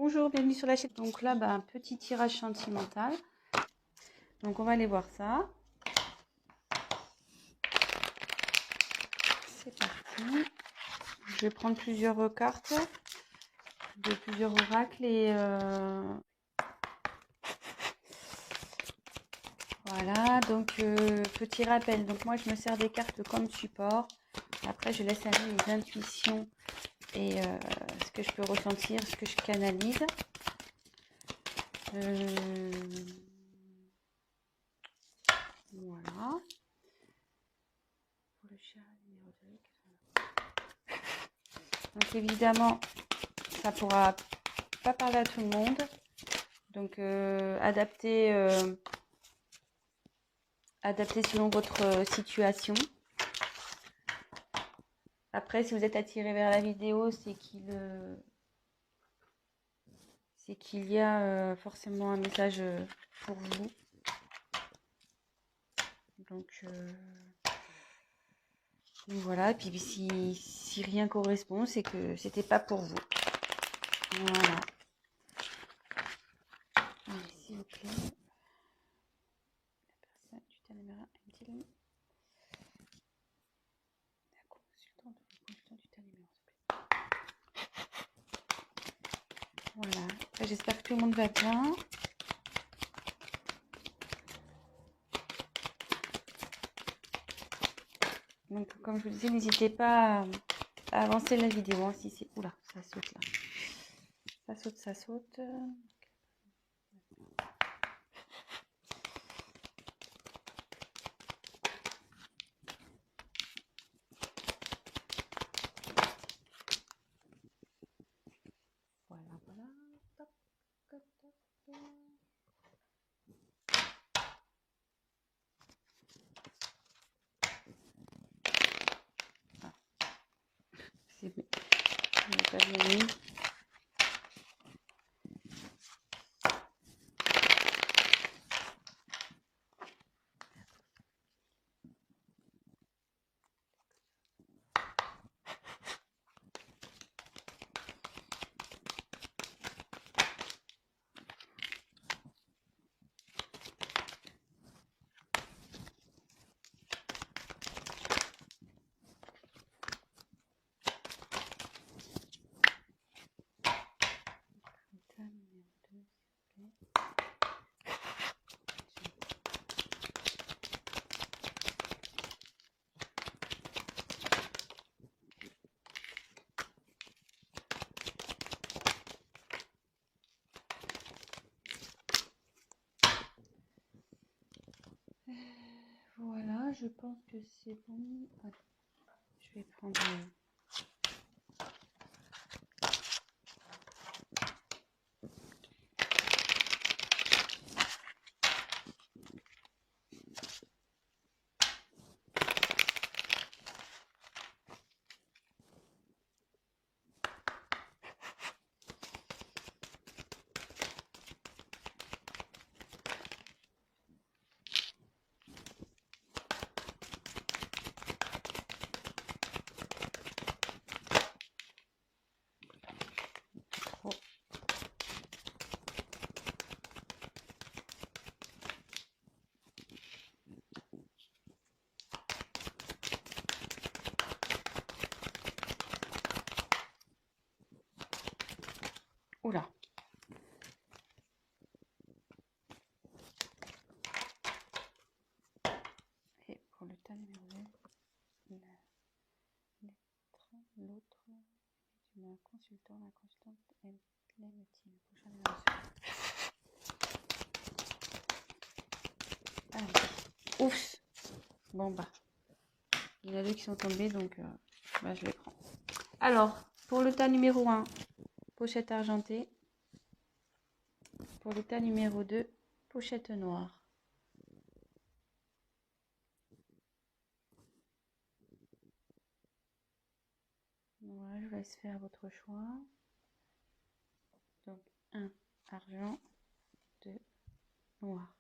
Bonjour, bienvenue sur la chaîne. Donc là, un petit tirage sentimental. Donc on va aller voir ça. C'est parti. Je vais prendre plusieurs cartes de plusieurs oracles et voilà. Donc petit rappel. Donc moi je me sers des cartes comme support. Après je laisse aller les intuitions et ce que je peux ressentir, ce que je canalise. Voilà. Pour le chat numéro 2. Donc évidemment, ça pourra pas parler à tout le monde. Donc adapter selon votre situation. Après, si vous êtes attiré vers la vidéo, c'est qu'il y a forcément un message pour vous. Donc voilà. Et puis si rien correspond, c'est que c'était pas pour vous. Voilà. Allez, s'il vous plaît. La personne du Tanimera aime-t-il la consultante ou le consultant du Tanimera, s'il vous plaît. Voilà. J'espère que tout le monde va bien. Donc, comme je vous disais, n'hésitez pas à avancer la vidéo. Hein, si c'est... Oula, ça saute là. Ça saute, ça saute. Voilà, voilà. Top, top, top. Ah. C'est pas bien mis. Voilà, je pense que c'est bon. Allez, je vais prendre... Oula. Et pour le tas numéro 2, l'autre, un consultant, la consultante l'aime-t-il? Prochain numéro. Allez. Ouf. Bon il y en a deux qui sont tombés, donc je les prends. Alors, pour le tas numéro 1, pochette argentée. Pour le tas numéro 2, pochette noire. Voilà, je vous laisse faire votre choix. Donc, 1, argent, 2, noir.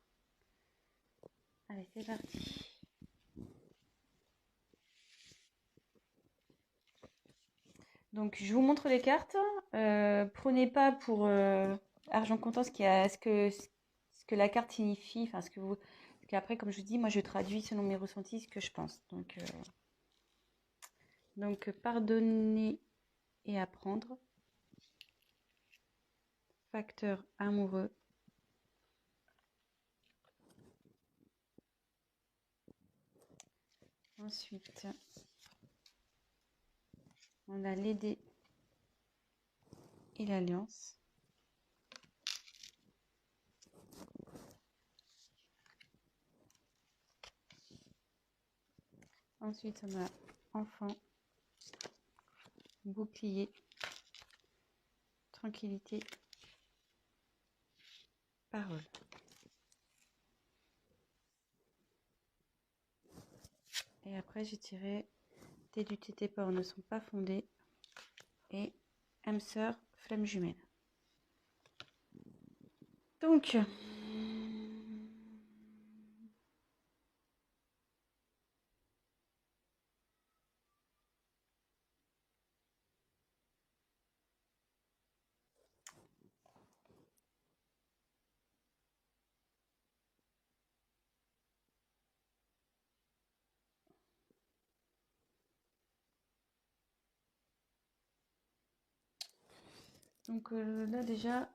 Allez, c'est parti. Donc, je vous montre les cartes. Prenez pas pour argent comptant ce que la carte signifie. Enfin, parce qu'après, comme je vous dis, moi, je traduis selon mes ressentis ce que je pense. Donc pardonner et apprendre. Facteur amoureux. Ensuite, on a l'aider et l'alliance. Ensuite, on a enfant, bouclier, tranquillité, parole. Et après, j'ai tiré tes luttes et tes peurs ne sont pas fondées et âme sœur, flamme jumelle. Donc, là déjà,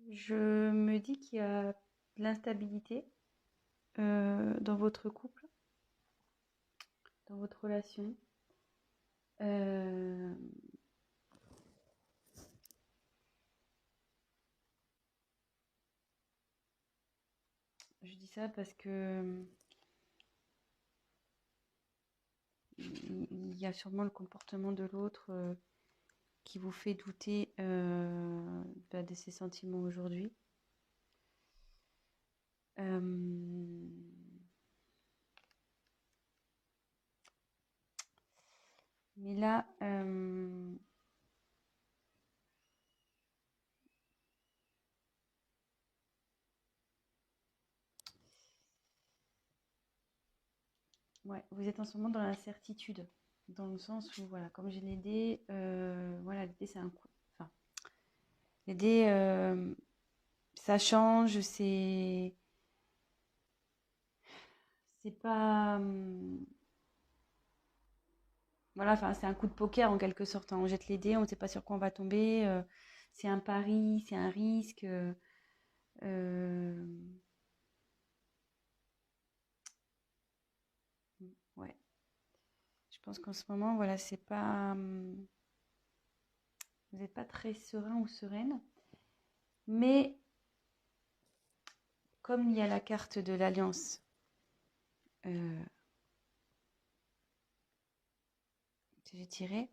je me dis qu'il y a de l'instabilité dans votre couple, dans votre relation. Je dis ça parce que il y a sûrement le comportement de l'autre qui vous fait douter de ses sentiments aujourd'hui. Mais là, ouais, vous êtes en ce moment dans l'incertitude, dans le sens où, voilà, comme j'ai les dés, voilà, les dés, c'est un coup. Enfin, les dés, ça change, c'est pas. Voilà, enfin, c'est un coup de poker en quelque sorte, hein. On jette les dés, on ne sait pas sur quoi on va tomber. C'est un pari, c'est un risque. Euh, ouais. Je pense qu'en ce moment, voilà, c'est pas. Vous n'êtes pas très serein ou sereine. Mais comme il y a la carte de l'alliance euh, que j'ai tirée,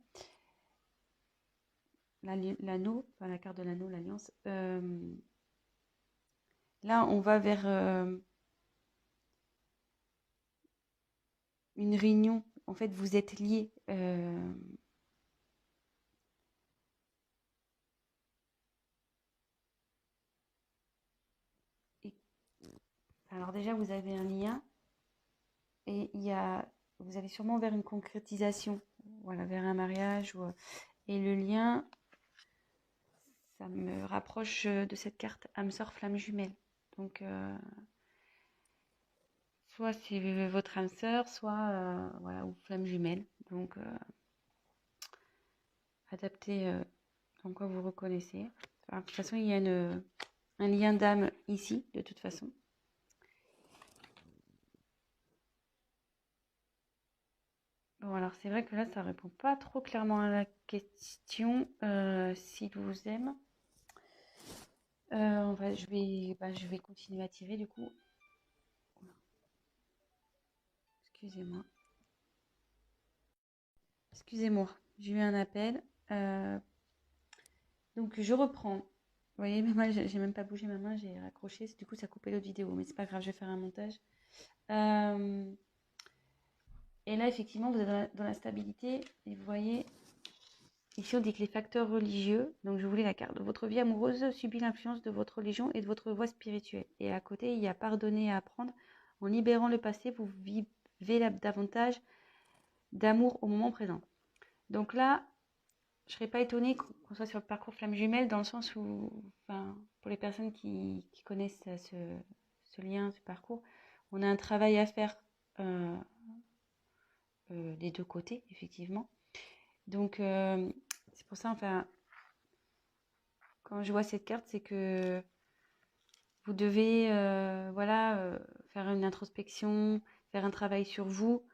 l'anneau, enfin la carte de l'anneau, l'alliance, là on va vers une réunion. En fait, vous êtes liés. Et, alors déjà, vous avez un lien et vous allez sûrement vers une concrétisation, voilà, vers un mariage. Et le lien, ça me rapproche de cette carte âme sœur flamme jumelle. Donc, soit c'est votre âme sœur, soit voilà, ou flamme jumelle. Donc, adapté en quoi vous reconnaissez. Enfin, de toute façon, il y a un lien d'âme ici, de toute façon. Bon, alors c'est vrai que là, ça répond pas trop clairement à la question s'il vous aime. Je vais continuer à tirer du coup. Excusez-moi. Excusez-moi, j'ai eu un appel. Euh, donc je reprends. Vous voyez, même moi, j'ai même pas bougé ma main, j'ai raccroché. Du coup, ça a coupé l'autre vidéo, mais c'est pas grave, je vais faire un montage. Et là, effectivement, vous êtes dans la stabilité. Et vous voyez, ici, on dit que les facteurs religieux, donc je voulais la carte, de votre vie amoureuse subit l'influence de votre religion et de votre voie spirituelle. Et à côté, il y a pardonner et apprendre. En libérant le passé, vous vivez davantage d'amour au moment présent. Donc là, je ne serais pas étonnée qu'on soit sur le parcours flamme jumelle, dans le sens où, enfin, pour les personnes qui connaissent ce lien, ce parcours, on a un travail à faire des deux côtés, effectivement. Donc, c'est pour ça, enfin, quand je vois cette carte, c'est que vous devez faire une introspection, faire un travail sur vous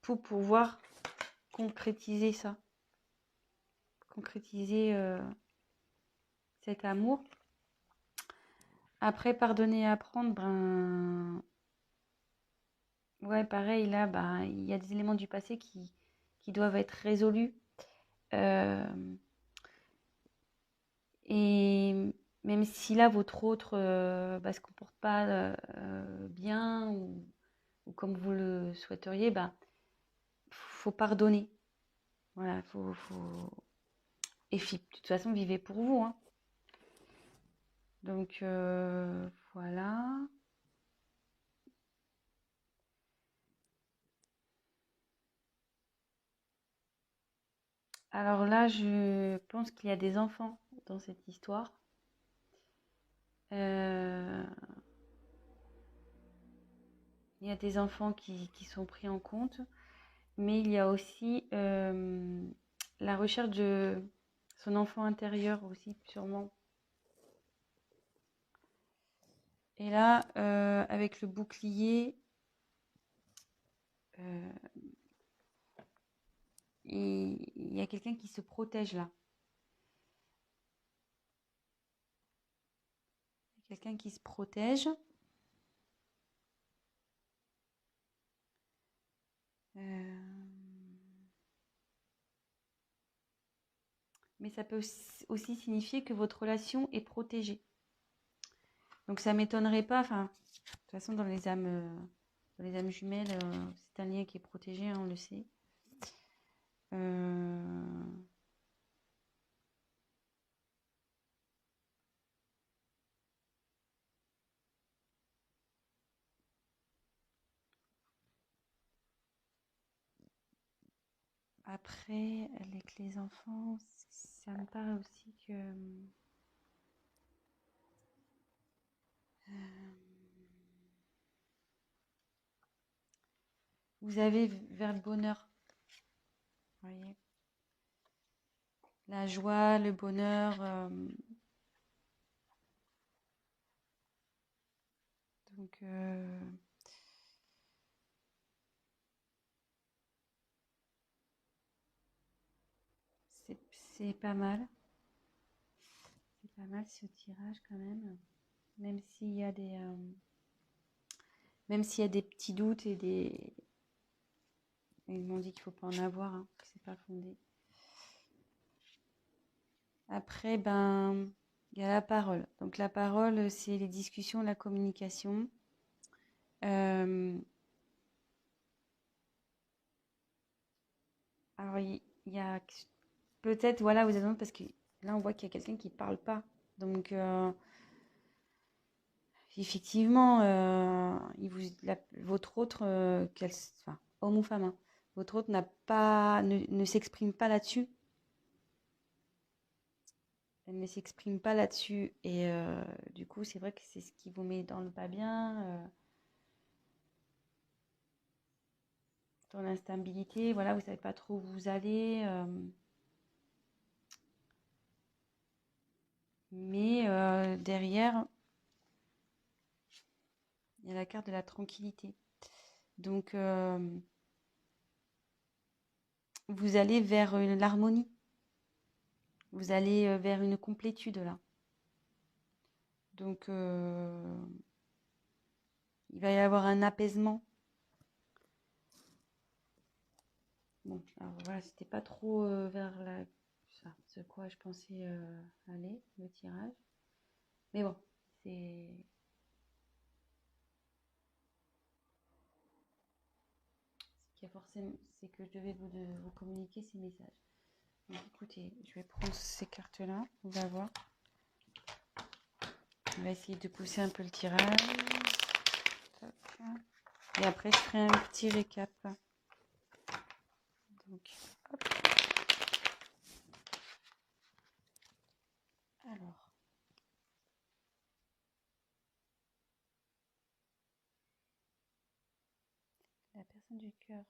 pour pouvoir concrétiser ça, concrétiser cet amour. Après, pardonner et apprendre, ben ouais, pareil, là, ben, il y a des éléments du passé qui doivent être résolus. Et même si là, votre autre se comporte pas bien ou comme vous le souhaiteriez, ben, faut pardonner. Voilà, Et de toute façon, vivez pour vous. Hein. Donc, voilà. Alors là, je pense qu'il y a des enfants dans cette histoire. Il y a des enfants qui sont pris en compte, mais il y a aussi la recherche de son enfant intérieur aussi, sûrement. Et là, avec le bouclier, il y a quelqu'un qui se protège là. Quelqu'un qui se protège. Mais ça peut aussi signifier que votre relation est protégée. Donc ça m'étonnerait pas, enfin, de toute façon dans les âmes jumelles, c'est un lien qui est protégé, hein, on le sait. Après, avec les enfants, ça me paraît aussi que vous avez vers le bonheur, vous voyez, la joie, le bonheur. Donc, c'est pas mal. C'est pas mal ce tirage quand même. Même s'il y a des petits doutes et des. Ils m'ont dit qu'il ne faut pas en avoir, hein, que c'est pas fondé. Après, ben, il y a la parole. Donc la parole, c'est les discussions, la communication. Alors il y a peut-être, voilà, vous avez parce que là on voit qu'il y a quelqu'un qui ne parle pas. Donc effectivement, votre autre, enfin, homme ou femme, hein, votre autre ne s'exprime pas là-dessus. Elle ne s'exprime pas là-dessus. Et du coup, c'est vrai que c'est ce qui vous met dans le pas bien, dans l'instabilité. Voilà, vous ne savez pas trop où vous allez. Mais derrière, il y a la carte de la tranquillité. Donc, vous allez vers l'harmonie. Vous allez vers une complétude là. Donc, il va y avoir un apaisement. Bon, alors voilà, c'était pas trop vers ce quoi je pensais aller, le tirage. Mais bon, c'est. Ce qui a forcément, c'est que je devais vous communiquer ces messages. Donc écoutez, je vais prendre ces cartes-là, on va voir. On va essayer de pousser un peu le tirage. Tac. Et après, je ferai un petit récap. Donc, hop. Alors. La personne du cœur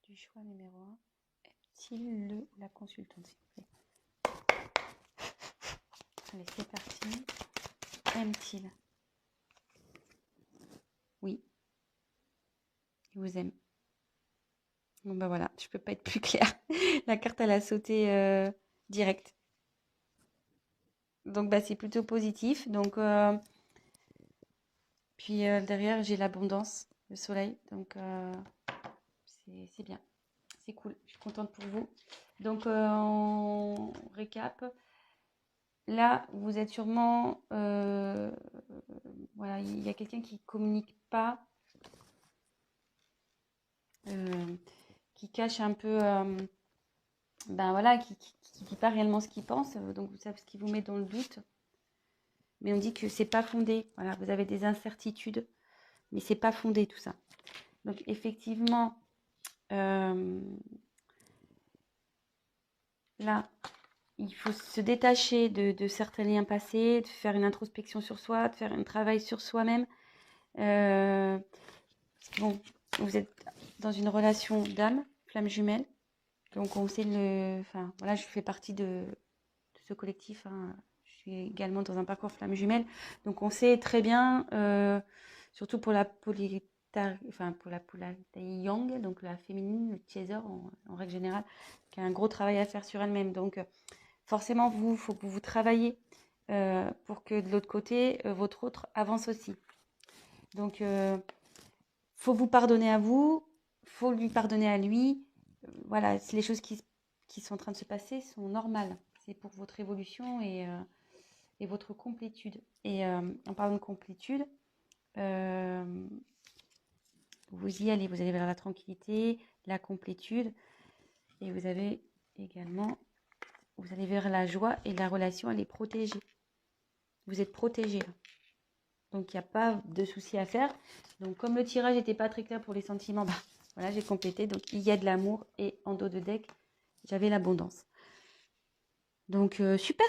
du choix numéro 1 est-il le ou la consultante, s'il vous plaît? Allez, c'est parti. Aime-t-il? Oui, il vous aime. Bon, bah voilà, je peux pas être plus claire. La carte, elle a sauté direct. Donc, bah, c'est plutôt positif. Donc, puis derrière, j'ai l'abondance, le soleil. Donc, c'est bien. C'est cool. Je suis contente pour vous. Donc, on récap. Là, vous êtes sûrement... voilà, il y a quelqu'un qui communique pas, qui cache un peu... ben voilà, qui dit pas réellement ce qu'il pense. Donc, vous savez ce qui vous met dans le doute. Mais on dit que c'est pas fondé. Voilà, vous avez des incertitudes, mais c'est pas fondé tout ça. Donc, effectivement, là, il faut se détacher de certains liens passés, de faire une introspection sur soi, de faire un travail sur soi-même. Bon, vous êtes dans une relation d'âme, flamme jumelle. Donc on sait enfin voilà, je fais partie de ce collectif. Hein. Je suis également dans un parcours flamme jumelle. Donc on sait très bien, surtout pour la polarité yang, donc la féminine, le chaser en règle générale, qui a un gros travail à faire sur elle-même. Donc forcément, il faut que vous travaillez pour que de l'autre côté, votre autre avance aussi. Donc faut vous pardonner à vous, faut lui pardonner à lui. Voilà, les choses qui sont en train de se passer sont normales. C'est pour votre évolution et votre complétude. Et en parlant de complétude, vous y allez. Vous allez vers la tranquillité, la complétude. Et vous avez également, vous allez vers la joie et la relation, elle est protégée. Vous êtes protégé là. Donc il n'y a pas de souci à faire. Donc comme le tirage n'était pas très clair pour les sentiments, bah, voilà, j'ai complété. Donc il y a de l'amour et en dos de deck, j'avais l'abondance. Donc super.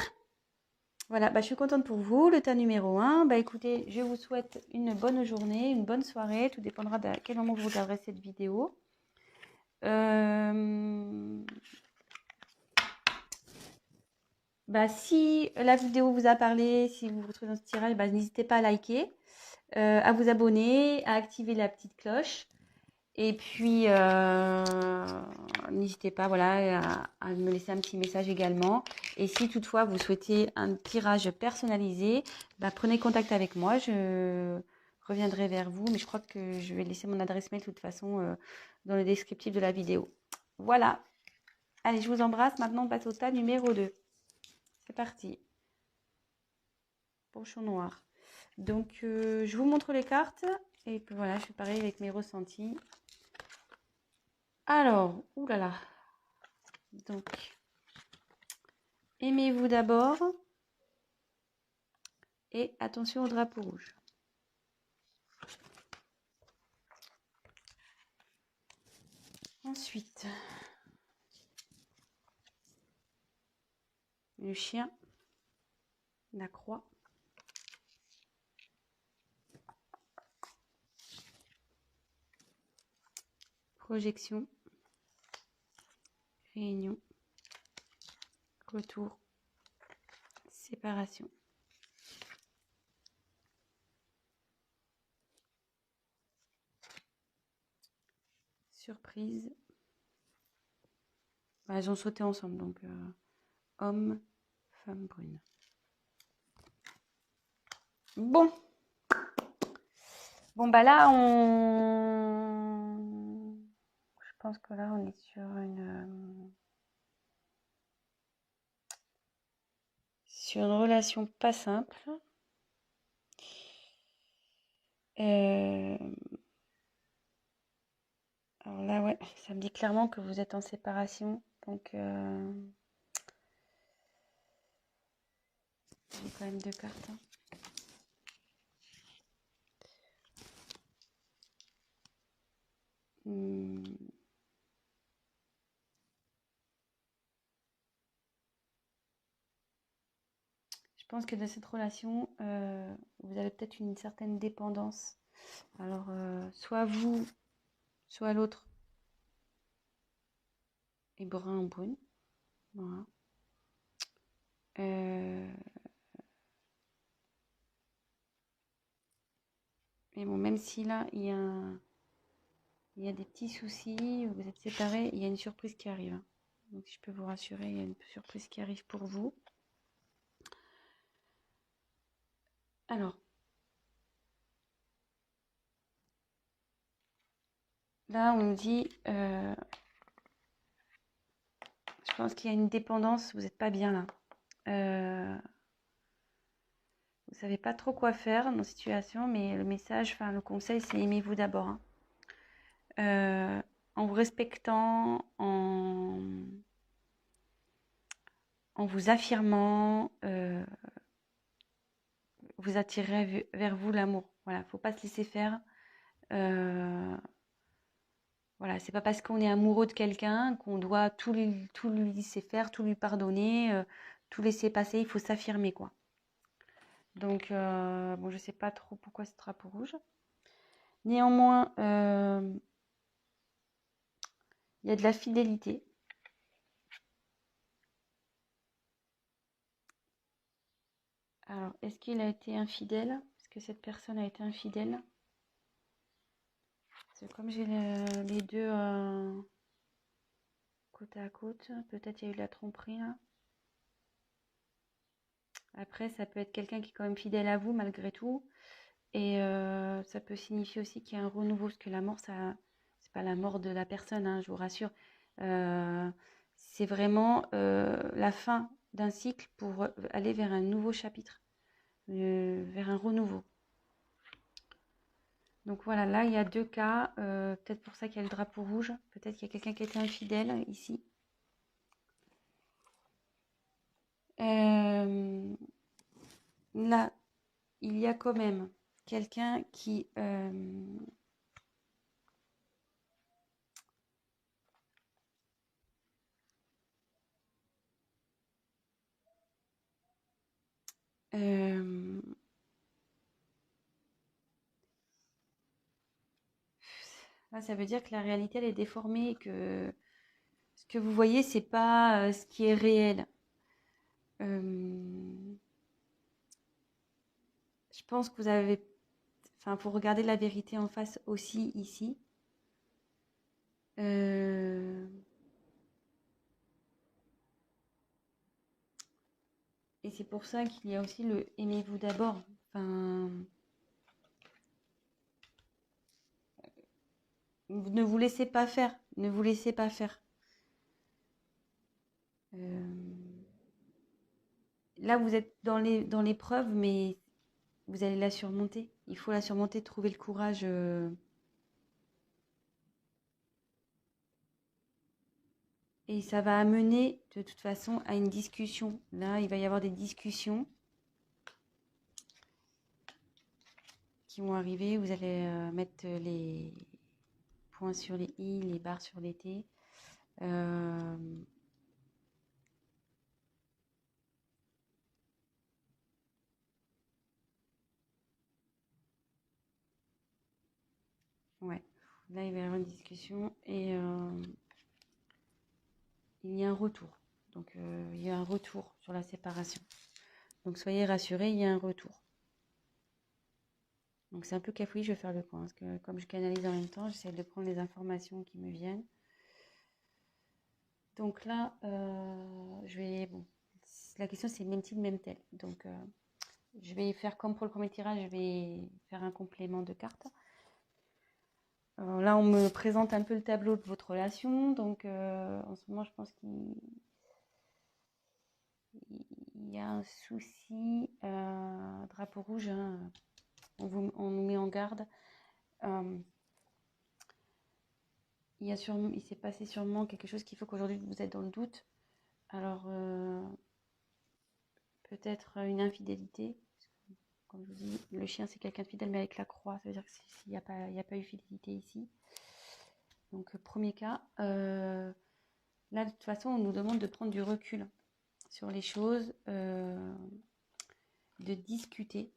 Voilà, bah, je suis contente pour vous. Le tas numéro 1. Bah, écoutez, je vous souhaite une bonne journée, une bonne soirée. Tout dépendra de quel moment vous regarderez cette vidéo. Bah, si la vidéo vous a parlé, si vous vous trouvez dans ce tirage, bah, n'hésitez pas à liker, à vous abonner, à activer la petite cloche. Et puis, n'hésitez pas voilà, à me laisser un petit message également. Et si toutefois vous souhaitez un tirage personnalisé, bah, prenez contact avec moi. Je reviendrai vers vous. Mais je crois que je vais laisser mon adresse mail de toute façon dans le descriptif de la vidéo. Voilà. Allez, je vous embrasse. Maintenant, on passe au tas numéro 2. C'est parti. Pochon noir. Donc, je vous montre les cartes. Et puis voilà, je fais pareil avec mes ressentis. Alors, oulala. Donc, aimez-vous d'abord. Et attention au drapeau rouge. Ensuite, le chien, la croix. Projection, réunion, retour, séparation. Surprise. Bah, elles ont sauté ensemble, donc homme, femme brune. Bon. Bon, bah là, je pense que là, on est sur une relation pas simple. Alors là, ouais, ça me dit clairement que vous êtes en séparation. Donc, j'ai quand même 2 cartes. Hein. Hmm, je pense que dans cette relation, vous avez peut-être une certaine dépendance. Alors, soit vous, soit l'autre est brun ou brune. Voilà. Euh, mais bon, même si là, il y a des petits soucis, vous êtes séparés, il y a une surprise qui arrive, hein. Donc, si je peux vous rassurer, il y a une surprise qui arrive pour vous. Alors, là, on nous dit, je pense qu'il y a une dépendance, vous n'êtes pas bien là. Vous savez pas trop quoi faire dans cette situation, mais le message, enfin le conseil, c'est aimez-vous d'abord, hein. En vous respectant, en vous affirmant, vous attirez vers vous l'amour. Voilà, faut pas se laisser faire. Voilà, c'est pas parce qu'on est amoureux de quelqu'un qu'on doit tout lui laisser faire, tout lui pardonner, tout laisser passer. Il faut s'affirmer, quoi. Donc, bon, je sais pas trop pourquoi ce drapeau rouge. Néanmoins, il y a de la fidélité. Alors, est-ce qu'il a été infidèle? Est-ce que cette personne a été infidèle? Parce que comme j'ai les deux côte à côte, peut-être il y a eu de la tromperie là. Après, ça peut être quelqu'un qui est quand même fidèle à vous malgré tout. Et ça peut signifier aussi qu'il y a un renouveau, parce que la mort, ça, c'est pas la mort de la personne, hein, je vous rassure. Euh, c'est vraiment la fin d'un cycle pour aller vers un nouveau chapitre, vers un renouveau. Donc voilà, là il y a deux cas, peut-être pour ça qu'il y a le drapeau rouge, peut-être qu'il y a quelqu'un qui a été infidèle ici. Euh, Là, il y a quand même quelqu'un qui euh, là, ça veut dire que la réalité elle est déformée et que ce que vous voyez c'est pas ce qui est réel. Euh, je pense que vous avez, enfin, faut regarder la vérité en face aussi ici. Euh, et c'est pour ça qu'il y a aussi le aimez-vous d'abord. Enfin, ne vous laissez pas faire. Ne vous laissez pas faire. Euh, Là, vous êtes dans l'épreuve, mais vous allez la surmonter. Il faut la surmonter, trouver le courage. Et ça va amener, de toute façon, à une discussion. Là, il va y avoir des discussions qui vont arriver. Vous allez mettre les points sur les i, les barres sur les t. Euh, ouais. Là, il va y avoir une discussion et il y a un retour. Donc, il y a un retour sur la séparation. Donc, soyez rassurés, il y a un retour. Donc, c'est un peu cafouillé, je vais faire le point. Parce que comme je canalise en même temps, j'essaie de prendre les informations qui me viennent. Donc là, je vais... Bon, la question, c'est même-t-il, même-tel. Donc, je vais faire comme pour le premier tirage, je vais faire un complément de cartes. Alors là, on me présente un peu le tableau de votre relation. Donc, en ce moment, je pense qu'il y a un souci. Drapeau rouge, hein, on nous met en garde. Il s'est passé sûrement quelque chose qui fait qu'aujourd'hui, vous êtes dans le doute. Alors, peut-être une infidélité. Comme je vous dis, le chien, c'est quelqu'un de fidèle, mais avec la croix, ça veut dire qu'il n'y a pas eu fidélité ici. Donc, premier cas, là, de toute façon, on nous demande de prendre du recul sur les choses, de discuter.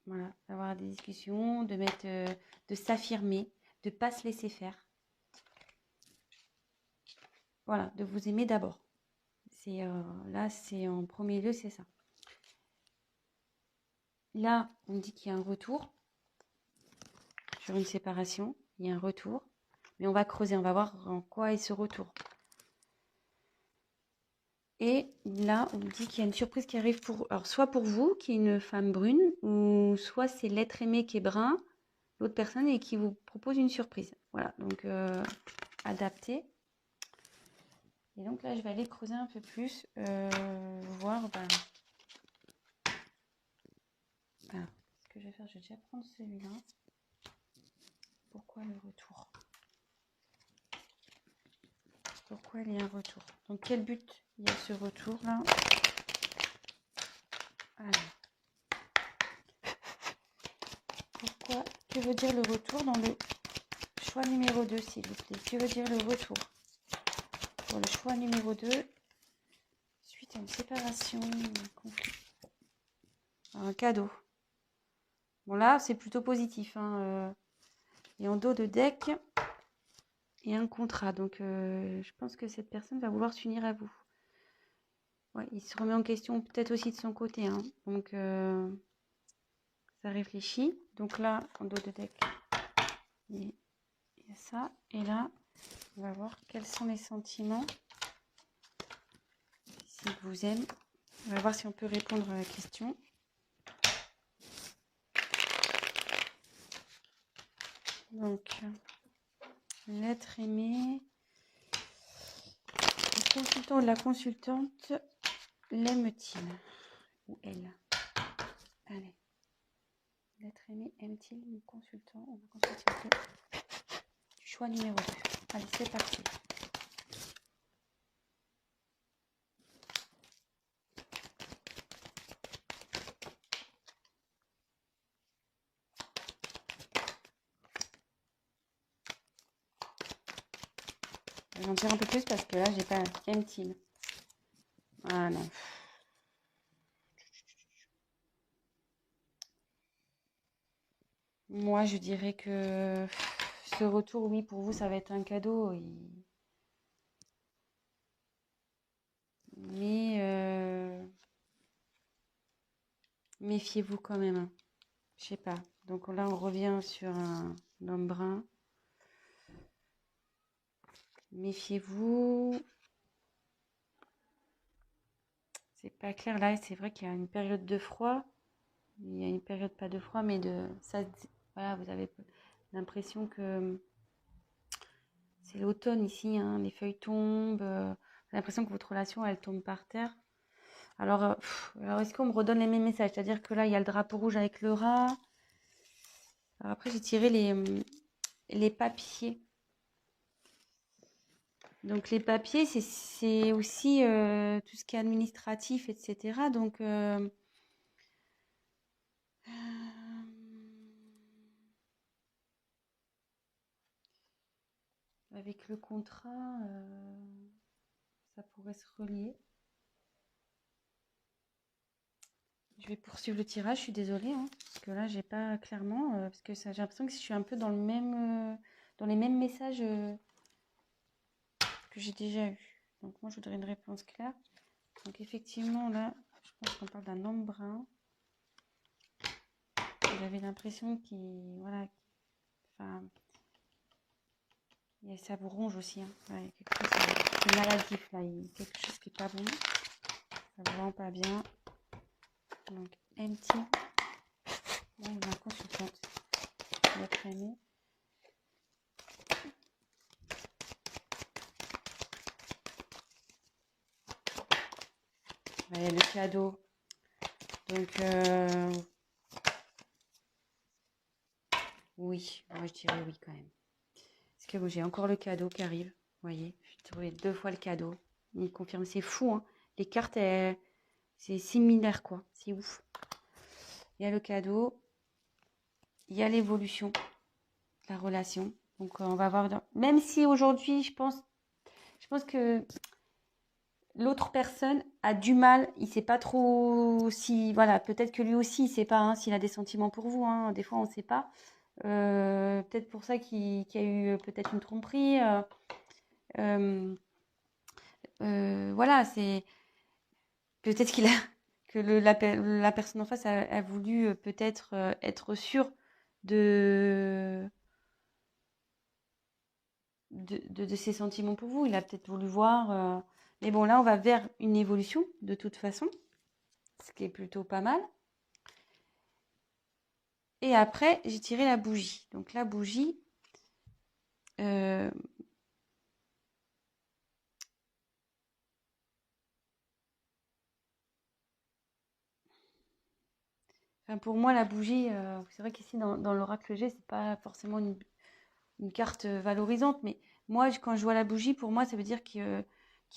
Voilà, d'avoir des discussions, de s'affirmer, de ne pas se laisser faire. Voilà, de vous aimer d'abord. Là, c'est en premier lieu, c'est ça. Là, on me dit qu'il y a un retour sur une séparation. Il y a un retour. Mais on va creuser, on va voir en quoi est ce retour. Et là, on me dit qu'il y a une surprise qui arrive alors, soit pour vous, qui est une femme brune, ou soit c'est l'être aimé qui est brun, l'autre personne, et qui vous propose une surprise. Voilà, donc adapté. Et donc là, je vais aller creuser un peu plus, voir. Alors, ce que je vais faire, je vais déjà prendre celui-là. Pourquoi le retour? Pourquoi il y a un retour? Donc, quel but il y a ce retour-là? Alors, pourquoi? Que veut dire le retour dans le choix numéro 2, s'il vous plaît? Que veut dire le retour? Pour le choix numéro 2, suite à une séparation, un conflit. Un cadeau. Bon, là, c'est plutôt positif. Et en dos de deck, il y a un contrat. Donc, je pense que cette personne va vouloir s'unir à vous. Ouais, il se remet en question peut-être aussi de son côté. Donc, ça réfléchit. Donc là, en dos de deck, il y a ça. Et là, on va voir quels sont les sentiments. S'il vous aime. On va voir si on peut répondre à la question. Donc, l'être aimé. Le consultant ou la consultante l'aime-t-il? Ou elle? Allez. L'être aimé aime-t-il le consultant ou la consultante? Choix numéro 2. Allez, c'est parti. Je vais en dire un peu plus parce que là, j'ai pas aime-t-il. Ah non. Moi, je dirais que ce retour, oui, pour vous, ça va être un cadeau. Mais méfiez-vous quand même. Je sais pas. Donc là, on revient sur un homme brun. Méfiez-vous. C'est pas clair. Là, c'est vrai qu'il y a une période de froid. Il y a une période pas de froid, mais de ça. Voilà, vous avez l'impression que c'est l'automne ici. Les feuilles tombent. J'ai l'impression que votre relation, elle tombe par terre. Alors est-ce qu'on me redonne les mêmes messages? C'est-à-dire que là, il y a le drapeau rouge avec le rat. Alors après, j'ai tiré les papiers. Donc, les papiers, c'est aussi tout ce qui est administratif, etc. Donc, avec le contrat, ça pourrait se relier. Je vais poursuivre le tirage, je suis désolée, parce que là, j'ai pas clairement, parce que j'ai l'impression que je suis un peu dans dans les mêmes messages que j'ai déjà eu. Donc, moi, je voudrais une réponse claire. Donc, effectivement, là, je pense qu'on parle d'un homme brun. J'avais l'impression qu'il, voilà, enfin, ça vous ronge aussi. Ouais, il y a quelque chose de maladif là, il y a quelque chose qui n'est pas bon. Ça ne rend pas bien. Donc, empty. Là, il y a un consultante. Votre aimé. Ouais, le cadeau. Donc, oui, moi je dirais oui quand même. Parce que j'ai encore le cadeau qui arrive. Vous voyez, j'ai trouvé 2 fois le cadeau. Il me confirme, c'est fou. Les cartes, c'est similaire quoi. C'est ouf. Il y a le cadeau. Il y a l'évolution de la relation. Donc, on va voir. Même si aujourd'hui, je pense que l'autre personne a du mal, il sait pas trop si, voilà, peut-être que lui aussi, il sait pas hein, s'il a des sentiments pour vous. Hein, des fois, on sait pas. Peut-être pour ça qu'il y a eu peut-être une tromperie. Euh, voilà, c'est peut-être qu'il a que la personne en face a voulu peut-être être sûre de, de ses sentiments pour vous. Il a peut-être voulu voir. Mais bon, là, on va vers une évolution de toute façon, ce qui est plutôt pas mal. Et après, j'ai tiré la bougie. Donc la bougie, euh, enfin, pour moi, la bougie, c'est vrai qu'ici dans l'oracle G, c'est pas forcément une carte valorisante, mais moi, quand je vois la bougie, pour moi, ça veut dire qu'il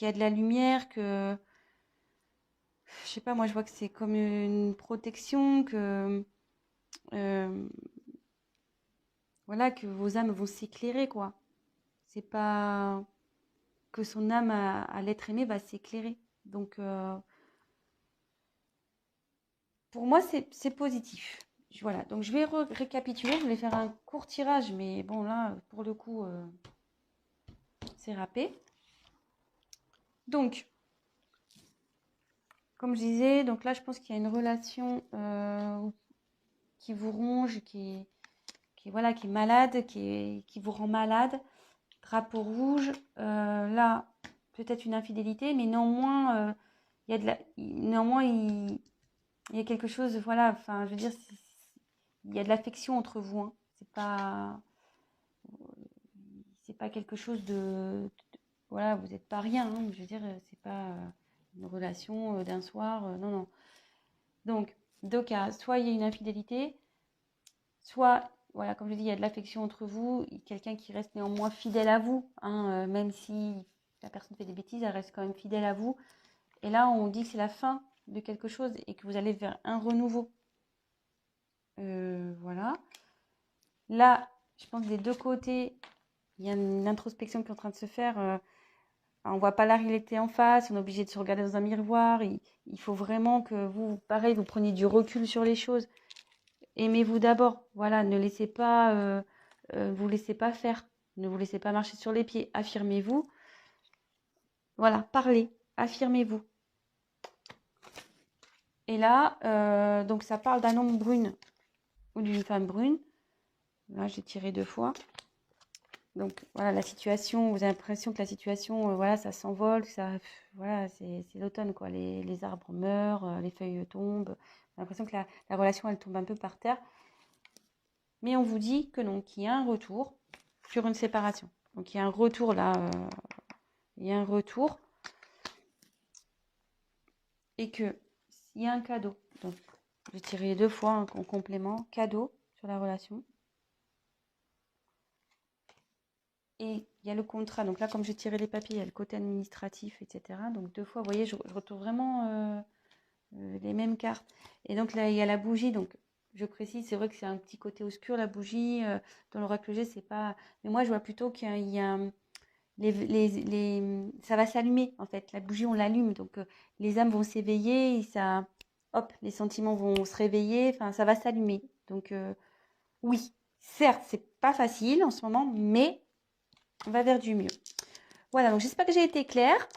y a de la lumière, que je sais pas, moi, je vois que c'est comme une protection, que euh, voilà, que vos âmes vont s'éclairer, quoi. C'est pas que son âme à l'être aimé va s'éclairer. Donc, pour moi, c'est positif. Voilà, donc je vais récapituler. Je voulais faire un court tirage, mais bon, là, pour le coup, c'est râpé. Donc, comme je disais, donc là, je pense qu'il y a une relation qui vous ronge, voilà, qui est malade, qui vous rend malade. Drapeau rouge, là, peut-être une infidélité, mais néanmoins, il y a néanmoins, il y a quelque chose, voilà, enfin, je veux dire, il y a de l'affection entre vous. Hein. C'est pas quelque chose voilà, vous n'êtes pas rien. Hein, je veux dire, c'est pas une relation d'un soir. Non, non. Donc, deux cas. Soit il y a une infidélité, soit, voilà, comme je dis, il y a de l'affection entre vous. Quelqu'un qui reste néanmoins fidèle à vous. Hein, même si la personne fait des bêtises, elle reste quand même fidèle à vous. Et là, on dit que c'est la fin de quelque chose et que vous allez vers un renouveau. Voilà. Là, je pense que des deux côtés, il y a une introspection qui est en train de se faire. On voit pas la réalité en face, on est obligé de se regarder dans un miroir. Il faut vraiment que vous, pareil, vous preniez du recul sur les choses. Aimez-vous d'abord. Voilà, ne laissez pas, vous laissez pas faire. Ne vous laissez pas marcher sur les pieds. Affirmez-vous. Voilà, parlez. Affirmez-vous. Et là, donc ça parle d'un homme brune ou d'une femme brune. Là, j'ai tiré deux fois. Donc voilà, la situation, vous avez l'impression que la situation, voilà, ça s'envole, voilà, c'est l'automne, quoi. Les arbres meurent, les feuilles tombent. J'ai l'impression que la relation, elle tombe un peu par terre. Mais on vous dit que non, qu'il y a un retour sur une séparation. Donc il y a un retour là, il y a un retour. Et que s'il y a un cadeau, donc j'ai tiré deux fois en complément, cadeau sur la relation. Et il y a le contrat. Donc là, comme j'ai tiré les papiers, il y a le côté administratif, etc. Donc deux fois, vous voyez, je retrouve vraiment les mêmes cartes. Et donc là, il y a la bougie. Donc je précise, c'est vrai que c'est un petit côté obscur, la bougie. Dans l'oracle G, c'est pas... Mais moi, je vois plutôt qu'il y a ça va s'allumer, en fait. La bougie, on l'allume. Donc les âmes vont s'éveiller et ça... Hop, les sentiments vont se réveiller. Enfin, ça va s'allumer. Donc oui, certes, c'est pas facile en ce moment, mais on va vers du mieux. Voilà, donc j'espère que j'ai été claire.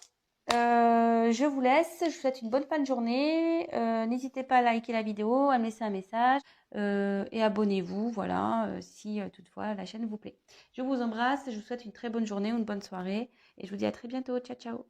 Je vous laisse, je vous souhaite une bonne fin de journée. N'hésitez pas à liker la vidéo, à me laisser un message et abonnez-vous, voilà, si toutefois la chaîne vous plaît. Je vous embrasse, je vous souhaite une très bonne journée ou une bonne soirée et je vous dis à très bientôt. Ciao, ciao.